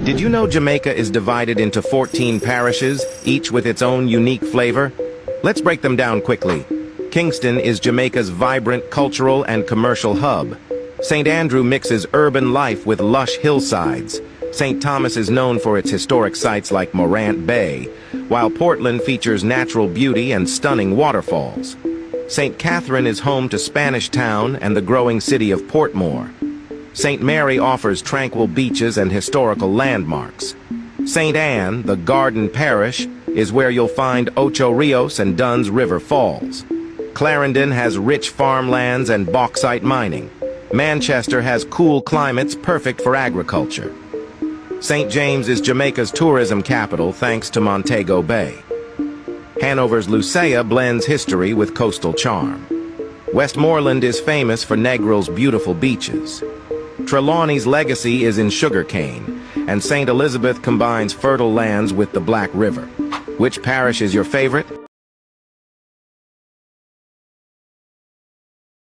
Did you know Jamaica is divided into 14 parishes, each with its own unique flavor? Let's break them down quickly. Kingston is Jamaica's vibrant cultural and commercial hub. St. Andrew mixes urban life with lush hillsides. St. Thomas is known for its historic sites like Morant Bay, while Portland features natural beauty and stunning waterfalls. St. Catherine is home to Spanish Town and the growing city of Portmore. St. Mary offers tranquil beaches and historical landmarks. St. Anne, the Garden Parish, is where you'll find Ocho Rios and Dunn's River Falls. Clarendon has rich farmlands and bauxite mining. Manchester has cool climates perfect for agriculture. St. James is Jamaica's tourism capital thanks to Montego Bay. Hanover's Lucia blends history with coastal charm. Westmoreland is famous for Negril's beautiful beaches. Trelawney's legacy is in sugarcane, and St. Elizabeth combines fertile lands with the Black River. Which parish is your favorite?